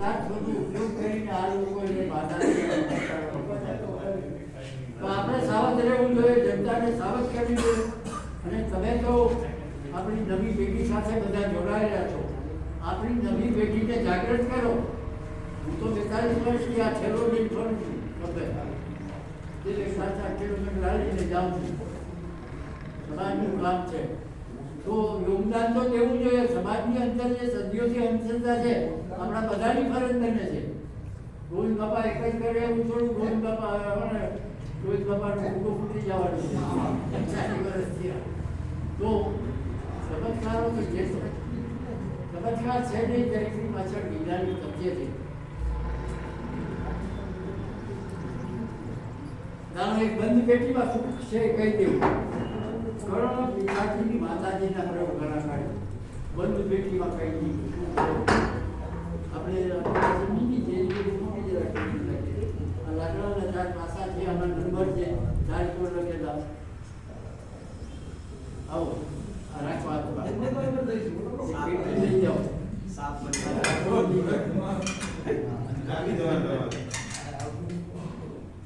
બધું ઉપયોગ કરીને આ લોકો એને બાધા તો આપણે સાવધ રહેવું જોઈએ, જનતાને સાવધ કરવી જોઈએ. અને તમે તો આપણી નવી પેઢી સાથે બધા જોડાયેલા છો, આપણી નવી પેઢીને જાગૃત કરો. હું તો 42 વર્ષથી આ છેલ્લો દિન ફરું છું, ખબર 7-8 કિલોમીટર લાવીને જાઉં છું. સમાજનું કામ છે તો યોગદાન તો દેવું જોઈએ. સમાજની અંદર જે સદીઓથી અંધશ્રદ્ધા છે આપણા બધાની ફરજ બને છે. ગોવિંદ બાપા એક જ કરે એવું થોડું ગોવિંદ બાપા ગોવિંદ બાપાનું ઊંઘું ફૂટી જવાનું છે 40 વર્ષથી. તો ચમત્કારો તો જે ચમત્કાર છે નહીં દરેકની પાછળ વિજ્ઞાનની તથ્ય છે. એક બંધ પેટીમાં સુખ છે કહી દેવું. કરોડો પિતાજીની માતાજીના પ્રયોગ ઘણા કાઢે બંધ પેટીમાં કહી દીધું. આપણે સમજી જે આ લાકડાના 4 પાસા છે, આમાં નંબર છે 4 કોડ લખેલા. આવો આ રાખો હાથમાં લઈ જાઓ.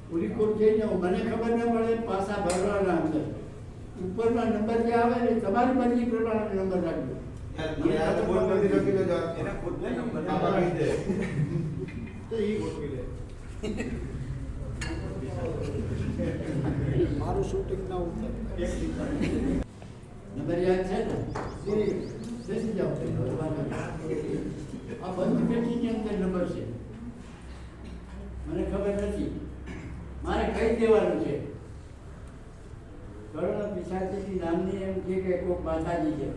પૂરી કોટ જઈને મને ખબર ન પડે પાસા ભરવાના અંદર ઉપરના નંબર જે આવે ને તમારી મરજી પ્રમાણે નંબર રાખજો. મારું શૂટિંગ ના ઉતરે નંબર યાદ છે ને બેસી જાઓ. આ બંધ પેટીની અંદર નંબર છે, મને ખબર નથી, મારે કહી દેવાનું છે. કરોડો પિશાચીની નામની એમ કે કોઈક માતાજી છે,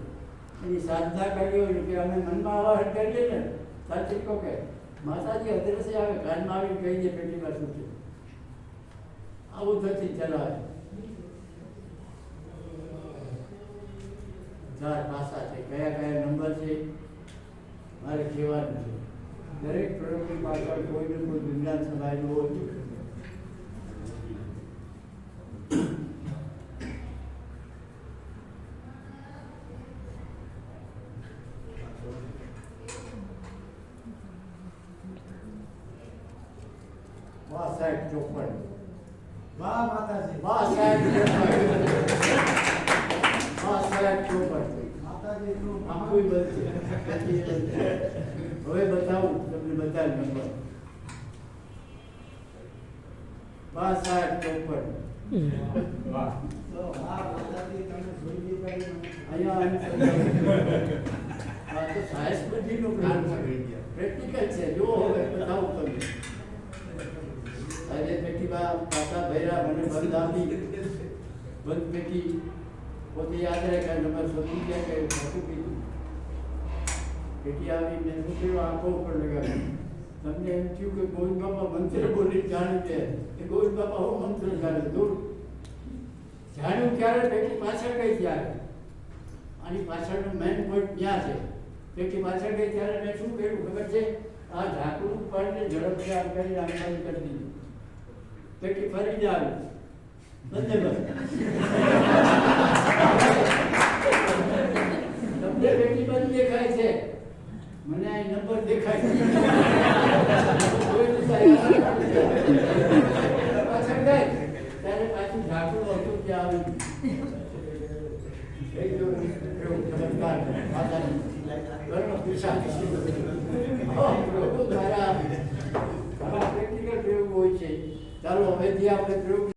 એની સાધના કરી હોય કે અમે મનમાં આવાહન કરીએ ને સાચી કહો કે માતાજી અદ્રશ્ય આવે કાનમાં આવીને કહી દે પેટીમાં શું છે. આવું થતી ચલાવે. 4 પાસા છે, કયા કયા નંબર છે મારે કહેવાનું છે. દરેક પ્રયોગની પાછળ કોઈને કોઈ વિજ્ઞાન સમાયેલું હોય. વાહ સાહેબ ચોપન, વાહ માતાજી, વાહ સાહેબ ચોપન, વાહ સાહેબ ચોપન. માતાજી નું આખું બનશે. હવે બતાવું તમને બધા નંબર. વાહ સાહેબ ચોપન. વાહ તો વાહ માતાજી તમે જોઈ લીધા. અહીંયા આ તો સાયન્સ બધીનું જ્ઞાન પ્રેક્ટિકલ છે. જો હવે બતાવું તમને. આજે પેટીમાં પાછા ભર્યા, મને બંધ આપી. બંધ પેટી પોતે યાદ રાખે નંબર શોધી ગયા કે ખોટું કીધું. પેટી આવી મેં શું કર્યું, આંખો ઉપર લગાવ્યું. તમને એમ થયું કે ગોવિંદ બાપા મંત્ર બોલી જાણી દે કે ગોવિંદ બાપા હું મંત્ર જાણે દૂર જાણ્યું. ક્યારે પેટી પાછળ ગઈ ત્યારે આની પાછળનો મેન પોઈન્ટ ક્યાં છે. પેટી પાછળ ગઈ ત્યારે મેં શું કર્યું ખબર છે, આ ઢાંકણું ઉપાડીને ઝડપથી આમ કરીને આમ કરી દીધું. પેટી ફરી જ આવી તમને પેટી બંધ દેખાય છે, મને આ નંબર દેખાય છે. પાછળ ગઈ ત્યારે પાછું ઢાંકણું હતું ત્યાં આવી. પ્રેક્ટિકલ પ્રયોગ હોય છે. ચાલો હવેથી આપણે પ્રયોગ